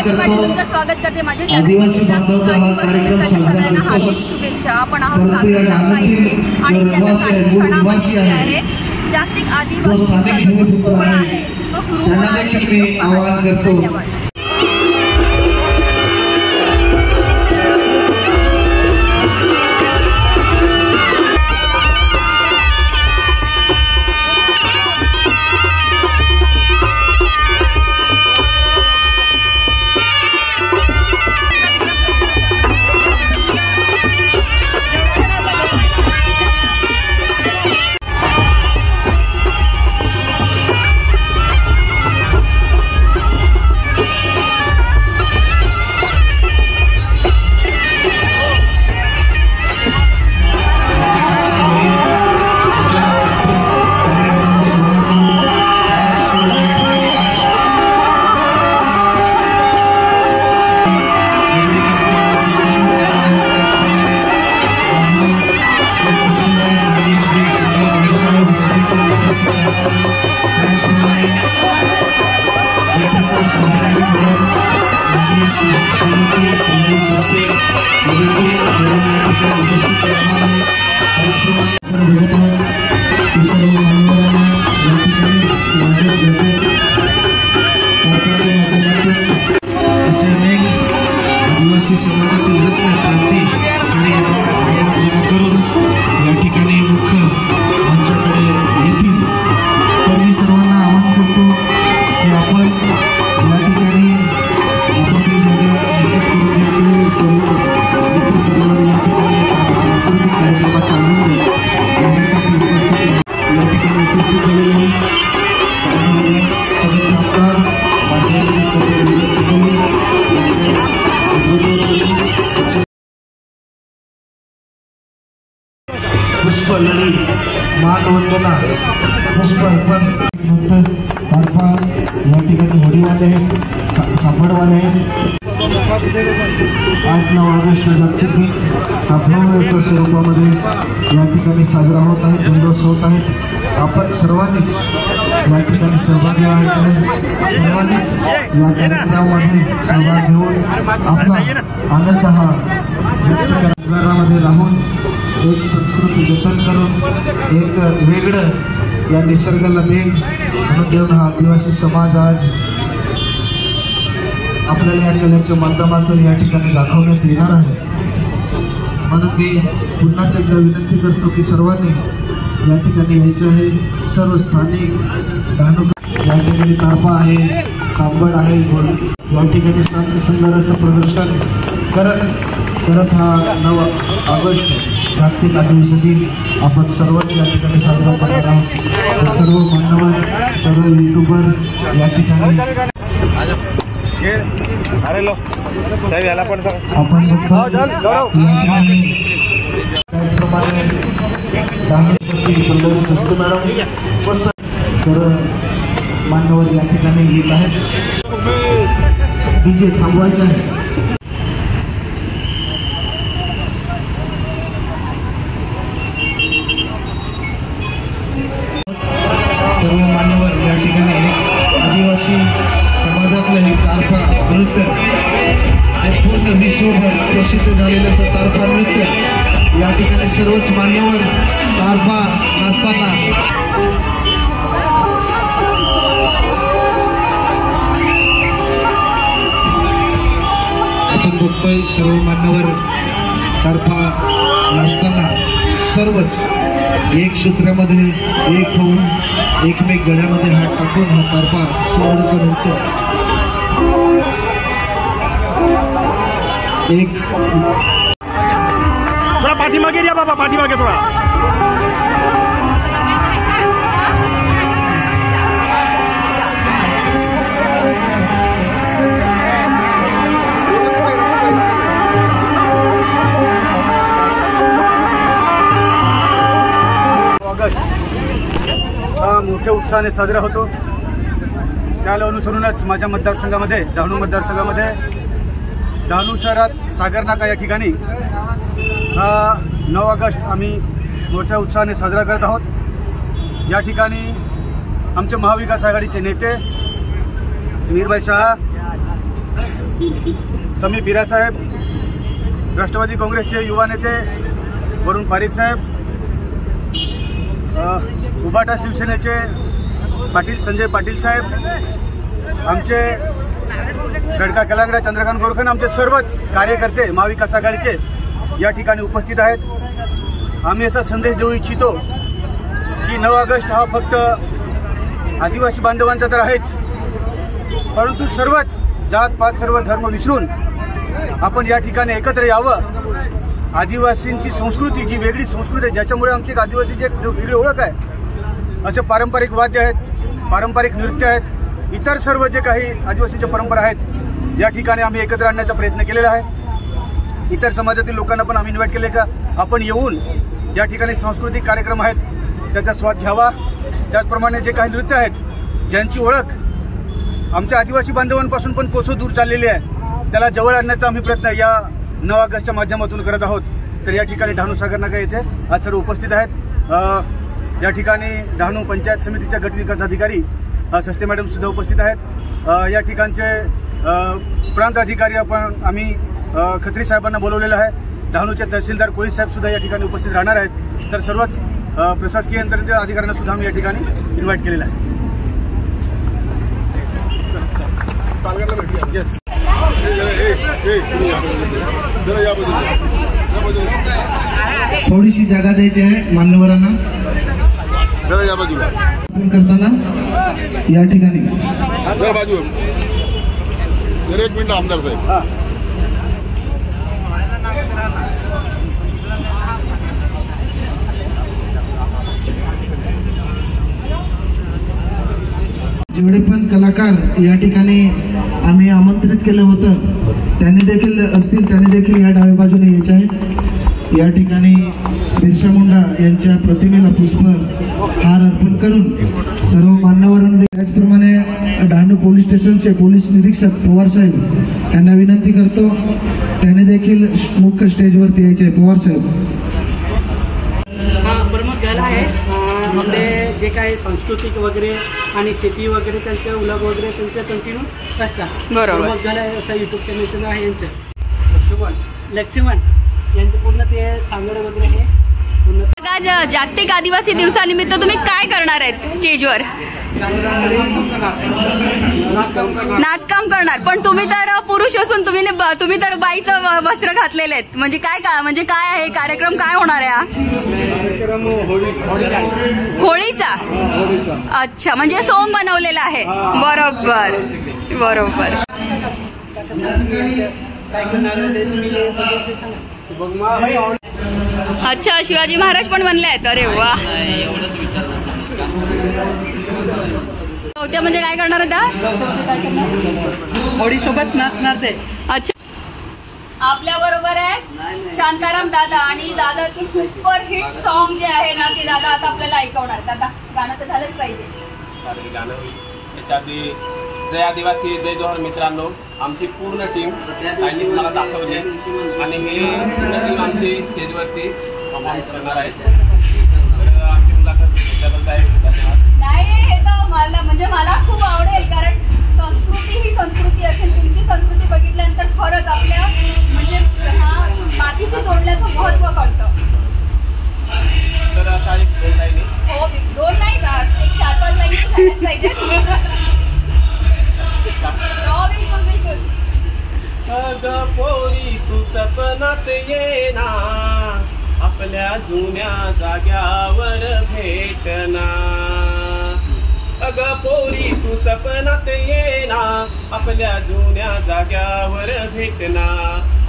तुमचं स्वागत करते माझ्या चॅनलमध्ये. सगळ्यांना हार्दिक शुभेच्छा. आपण आहोत सागरनाका इथे आणि त्याच्या काही क्षणामध्ये आहे जागतिक आदिवासी जो सोहळा आहे तो सुरू होणार आहे. धन्यवाद. आदिवासी समाजातील रत्न क्रांती कार्य करून या ठिकाणी मुख्य आमच्याकडे येतील. तर मी सर्वांना आवाहन करतो की आपण या ठिकाणी आपापली जागा निश्चित करून घ्यायची. सर्व मित्रपरिवार या ठिकाणी सांस्कृतिक कार्यक्रमाचा आनंद घेण्यासाठी या ठिकाणी उपस्थित झालेले आहेत. पुष्प लढी मानवंदना पुष्प अर्पण तारपा या ठिकाणी होडीवाले आहेत, सापडवाले आहेत. 8-9 ऑगस्ट जागतिक दिन हा भव्य स्वरूपामध्ये या ठिकाणी साजरा होत आहे, जल्लोष होत आहे. आपण सर्वांनीच या ठिकाणी सहभागी व्हायचे आहे. सर्वांनीच या कार्यक्रमामध्ये सहभाग घेऊन आपला आनंद हा व्यक्त करण्यामध्ये राहून एक संस्कृती जतन करून एक वेगळं या निसर्गाला देण म्हणून देऊन हा आदिवासी समाज आज आपल्याला या कलेच्या माध्यमातून या ठिकाणी दाखवण्यात येणार आहे. म्हणून मी पुन्हा एकदा विनंती करतो की सर्वांनी या ठिकाणी यायचे आहे. सर्व स्थानिक या ठिकाणी तारपा आहे, सांबड आहे, या ठिकाणी सुंदर असं प्रदर्शन करत हा 9 ऑगस्ट जागतिक आदिवासी दिन आपण सर्वांनी या ठिकाणी साजरा करणार आहोत. सर्व मान्यवर, सर्व युट्यूबर या ठिकाणी आपण सर्व मान्यवर या ठिकाणी येत आहेत. डीजे थांबवायचे आहे. सर्व मान्यवर या ठिकाणी आदिवासी समाजातलं हे तारपा नृत्य पूर्ण विश्वभर प्रसिद्ध झालेलं असं तारपा नृत्य या ठिकाणी सर्वच मान्यवर तारपा नाचताना आपण बघतोय. सर्व मान्यवर तारपा नाचताना सर्वच एक सूत्रामध्ये एक होऊन एकमेक गळ्यामध्ये हात टाकून हा तारपा सुंदरचं नृत्य एक थोड़ा पाठीमागे या बाबा, पाठीमागे थोड़ा. मोठ्या उत्साहाने साजरा होतो. त्याला अनुसरूनच माझ्या मतदारसंघामध्ये, डहाणू मतदारसंघामध्ये, डहाणू शहरात सागरनाका या ठिकाणी 9 ऑगस्ट आम्ही मोठ्या उत्साहाने साजरा करत आहोत. या ठिकाणी आमचे महाविकास आघाडीचे नेते मीरभाई शाह, समीर बिरा साहेब, राष्ट्रवादी काँग्रेसचे युवा नेते वरुण पारीख साहेब, उबाटा शिवसेनेचे पाटील संजय पाटील साहेब, आमचे गडका कलांगडा चंद्रकांत गोरखन, आमचे सर्वच कार्यकर्ते महाविकास आघाडीचे या ठिकाणी उपस्थित आहेत. आम्ही असा संदेश देऊ इच्छितो की 9 ऑगस्ट हा फक्त आदिवासी बांधवांचा तर आहेच, परंतु सर्वच जात पात सर्व धर्म विसरून आपण या ठिकाणी एकत्र यावं. आदिवासींची संस्कृती जी वेगळी संस्कृती आहे, ज्याच्यामुळे आमची एक आदिवासीची एक वेगळी ओळख आहे, असे पारंपरिक वाद्य आहेत, पारंपरिक नृत्य आहेत, इतर सर्व जे काही आदिवासीच्या परंपरा आहेत या ठिकाणी आम्ही एकत्र आणण्याचा प्रयत्न केलेला आहे. इतर समाजातील लोकांना पण आम्ही इन्व्हाइट केले का आपण येऊन या ठिकाणी सांस्कृतिक कार्यक्रम आहेत त्याचा स्वाद घ्यावा. त्याचप्रमाणे जे काही नृत्य आहेत ज्यांची ओळख आमच्या आदिवासी बांधवांपासून पण कोसो दूर चाललेली आहे, त्याला जवळ आणण्याचा आम्ही प्रयत्न या 9 ऑगस्टच्या माध्यमातून करत आहोत. तर या ठिकाणी डहाणू सागर नाका येथे आज सर्व उपस्थित आहेत. या ठिकाणी डहाणू पंचायत समितीच्या गट विकास अधिकारी सस्ते मॅडम सुद्धा उपस्थित आहेत. या ठिकाणचे प्रांत अधिकारी आम्ही खत्री साहेबांना बोलवलेलं आहे. डहाणूचे तहसीलदार कोळी साहेब सुद्धा या ठिकाणी उपस्थित राहणार आहेत. तर सर्वच प्रशासकीय यंत्रणेतील अधिकाऱ्यांना सुद्धा आम्ही या ठिकाणी इन्व्हाइट केलेलं आहे. थोडीशी जागा द्यायची आहे मान्यवरांना करताना या ठिकाणी. बाजू एक मिनिट आमदार साहेब. जेवढे पण कलाकार या ठिकाणी आम्ही आमंत्रित केलं होतं त्यांनी देखील असतील, त्यांनी देखील या डाव्या बाजूने यायचे आहे. या ठिकाणी बिरसा मुंडा यांच्या प्रतिमेला पुष्पहार अर्पण करून सर्व मान्यवरांना. त्याचप्रमाणे डहाणू पोलीस स्टेशनचे पोलीस निरीक्षक पवार साहेब यांना विनंती करतो त्यांनी देखील मुख्य स्टेजवरती यायचे. पवार साहेब प्रमुख गल आहे. आपले जे काही सांस्कृतिक वगैरे आणि शेती वगैरे त्यांचे उलग वगैरे त्यांचे कंटिन्यू असतात. बरोबर. प्रमुख गल आहे असं युट्यूब चॅनलचं नाव आहे यांचं लक्ष्मण यांचं पूर्ण ते सांगड वगैरे आहे पूर्ण. आज जागतिक आदिवासी दिवसानिमित्त तुम्ही काय करणार आहेत स्टेजवर? नाचकाम करणार. पण तुम्ही तर पुरुष असून तुम्ही तर बाईचं वस्त्र घातलेले आहेत. म्हणजे काय आहे कार्यक्रम, काय होणार आहे हा? होळीचा. अच्छा, म्हणजे सॉन्ग बनवलेलं आहे. बरोबर बरोबर. अच्छा, शिवाजी महाराज पण बनले आहेत. अरे वा. चौथ्या म्हणजे काय करणार होता? होळी सोबत नाचणार ते. अच्छा, आपल्या बरोबर आहे शांताराम दादा आणि दादाचं सुपर हिट सॉन्ग जे आहे ना ते दादा आता आपल्याला ऐकवणार. दादा गाणं तर झालंच पाहिजे. गाणं त्याच्या आधी जय आदिवासी जय जोहर मित्रांनो, आमची पूर्ण टीम त्यांनी तुम्हाला दाखवली आणि हे पूर्ण टीम आमची स्टेजवरती परफॉर्मन्स करणार आहे. तर आमची मुलाखत घेतल्याबद्दल धन्यवाद. नाही, हे तर मला खूप आवडेल, कारण संस्कृती ही संस्कृती असेल. तुमची संस्कृती बघितल्यानंतर खरंच आपल्या म्हणजे मातीशी जोडल्याचं महत्व कळतं. तर आता एक 2 लाईन. हो, 2 नाही का, एक 4-5 लाईन झाल्याच पाहिजे. अगं पोरी तू सपनात येना, आपल्या जुन्या जाग्यावर भेटना. अगं पोरी तू सपनात येना, आपल्या जुन्या जाग्यावर भेटना.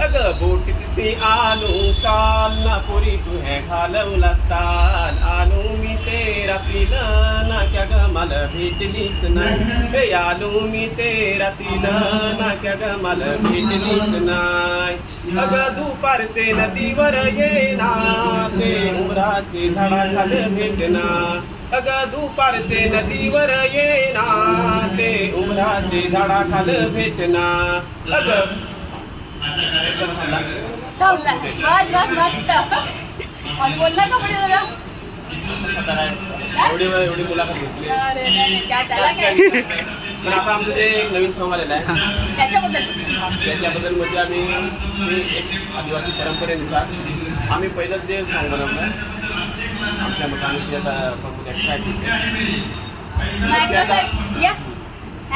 अगं बोटीत से आलो काल ना पोरी तू हे घालवलास ताल. आलो मी तेरा तिला ना क्या ग मला भेटलीस नाही. आलो मी तेरा तिला ना क्या ग मला भेटलीस नाही. अगं दुपारचे नदीवर येना, ते उमराचे झाडाखाली भेटना. अगं दुपारचे नदीवर येना, ते उमराचे झाडाखाली भेटना. अगं बस बोलला का पुढे जरा? एवढी मुलाखत घेतली. अरे, त्याला काय पण आता आमचं जे एक नवीन सॉंग आलेलं आहे त्याच्याबद्दल म्हणजे आम्ही एक आदिवासी परंपरेनुसार आम्ही पहिलंच जे सॉंग बनवलं आपल्या मताने ते आता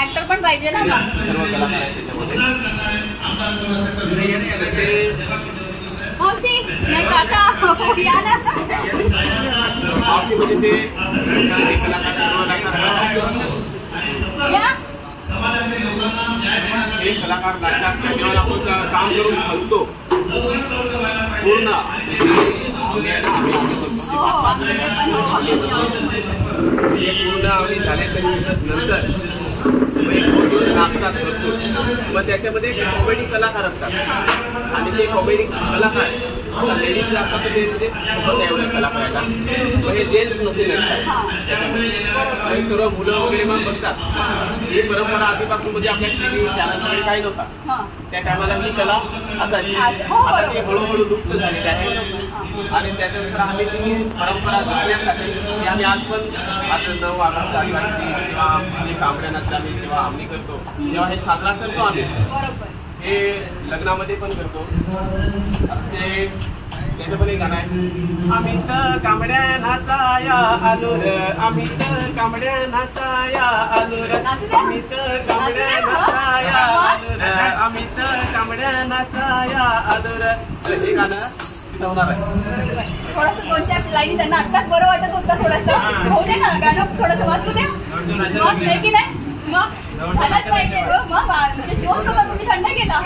ऍक्टर पण पाहिजे ना सर्व कलाकार आहेत त्याच्यामध्ये. मावशी नाही काका या ना मावशी म्हणजे ते कलाकार लागतात जेव्हा आपण काम करून हलतो पूर्ण पूर्ण आम्ही झाल्याच्या नंतर नाचतात भरपूर. मग त्याच्यामध्ये कॉमेडी कलाकार असतात आणि ते कॉमेडी कलाकार आता लेडीज जे असतात ते म्हणजे सोबत आहे एवढ्या कलाकाराला. मग हे जेंट्स नसेल त्याच्यामध्ये सर्व मुलं वगैरे मग बघतात. ही परंपरा आधीपासून म्हणजे आपल्या टीव्ही चॅनल वगैरे काही नव्हता त्या टायमाला ही कला असायची. आता ती हळूहळू लुप्त झालेली आहे आणि त्याच्यानुसार आम्ही ती परंपरा जपण्यासाठी आम्ही आज पण आज 9 ऑगस्ट आदिवासी दिन किंवा आम्ही कांबड्या नाच आम्ही जेव्हा आम्ही करतो तेव्हा हे साजरा करतो. आम्ही हे लग्नामध्ये पण करतो. ते त्याचं पण एक गाणं आहे आम्ही तर कांबड्या नाचाया आलोर आम्ही तर कांबड्या नाचाया आलोर आम्ही तर कांबड्या नाचाया आलोर आम्ही तर कांबड्या नाचाया आलोर. हे गाणं तिथं होणार आहे. थोडंसं 2-4 लाईनी त्यांना आत्ताच बरं वाटत होतं थोडंसं होऊ दे ना गाणं थोडंसं वाचू दे मग की नाही मग झालाच पाहिजे गं. मग म्हणजे जोश होता तुम्ही थंड केला.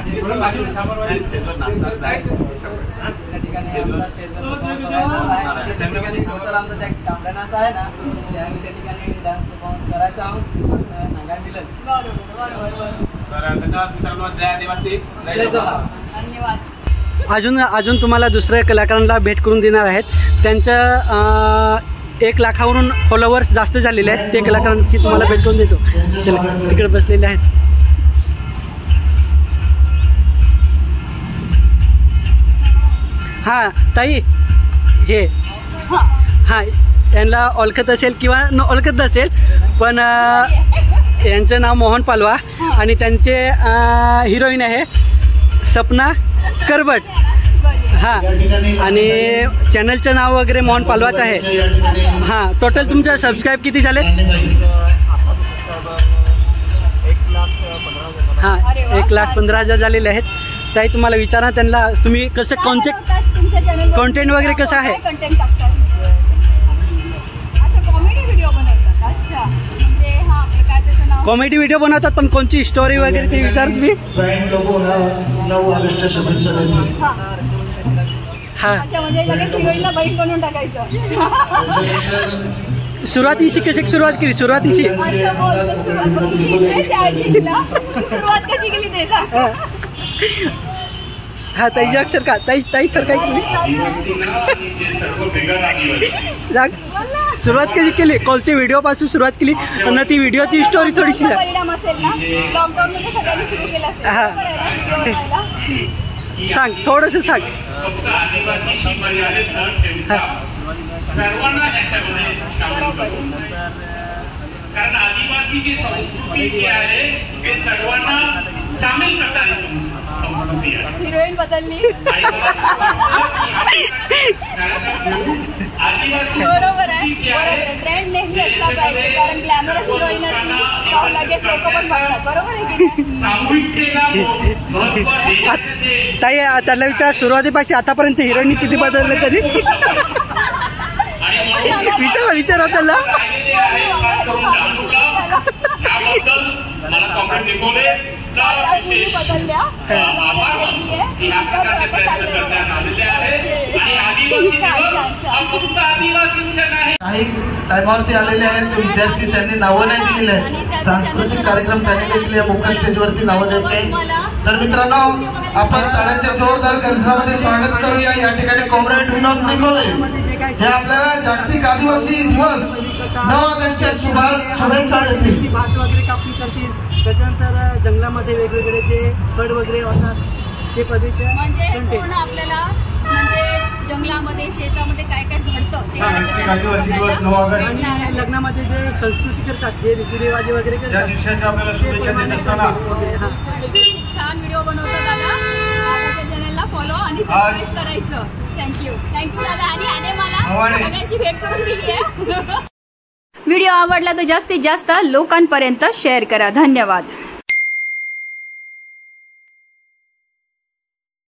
अजून तुम्हाला दुसऱ्या कलाकारांना भेट करून देणार आहेत. त्यांच्या 1 लाखावरून फॉलोवर्स जास्त झालेले आहेत. ते कलाकारांची तुम्हाला भेट करून देतो. चला तिकडे बसलेले आहेत. हां ताई हे हां यांना ओळखत असेल किंवा न ओळखत नसेल पण यांचं नाव मोहन पालवा आणि त्यांचे हिरोईन आहे सपना करबट. हां आणि चॅनलचं नाव वगैरे मोहन पालवाच आहे. हां टोटल तुमचं सबस्क्राईब किती झाले? हां 1,15,000 झालेले आहेत. ताई तुम्हाला विचारा त्यांना तुम्ही कसं कोणते कंटेंट वगैरे कसं आहे? कॉमेडी व्हिडिओ बनवतात पण कोणची स्टोरी वगैरे ते विचार तुम्ही? सुरुवातीशी कशी सुरुवात केली? सुरुवात कशी केली ते हा ताई अक्षर का ताई सर काय सुरुवात कशी केली? कॉलचे व्हिडिओ पासून सुरुवात केली आणि ती व्हिडिओची स्टोरी थोडीशी सांग थोडंसं सांग. कारण आदिवासी जी संस्कृती आहे ते सर्वांना सामील करणारी संस्कृती आहे. हिरोईन बदलली बरोबर आहे. ट्रेंड नेहमी असला पाहिजे कारण ग्लॅमरस हिरोईन असली लगेच लोक पण बघतात. बरोबर आहे. ताई त्याला विचार सुरुवातीपासून आतापर्यंत हिरोईन किती बदलले तरी विचारा त्याला. काही टायमावरती आलेले आहेत ते विद्यार्थी त्यांनी नावं नाही दिलेली आहेत. सांस्कृतिक कार्यक्रम त्यांनी देखील या मुख्य स्टेजवरती नावं द्यायचे. तर मित्रांनो आपण टाळ्यांच्या जोरदार गजरामध्ये स्वागत करूया. या ठिकाणी कॉम्रेड विनोद निकोले हे आपल्याला जागतिक आदिवासी दिवस 9 ऑगस्टच्या शुभेच्छा देतील. भात वगैरे कापणी करतील. त्याच्यानंतर जंगलामध्ये वेगवेगळे जे फळ वगैरे होतात ते पद्धतीचे म्हणजे पूर्ण आपल्याला म्हणजे जंगलामध्ये शेतामध्ये काय काय घडतं ते राष्ट्रीय आदिवासी दिवस 9 ऑगस्ट आणि लग्नामध्ये जे संस्कृती करतात जे रीतिरिवाज वगैरे या करतात दिवसाच्या आपल्याला शुभेच्छा देत असताना खूप छान व्हिडिओ बनवतो दादा. दादाच्या चॅनलला फॉलो आणि सबस्क्राईब करायचं. थँक्यू दादा. आणि याने मला सगळ्यांची भेट करून दिली आहे. व्हिडिओ आवडला तर जास्तीत जास्त लोकांपर्यंत शेअर करा. धन्यवाद.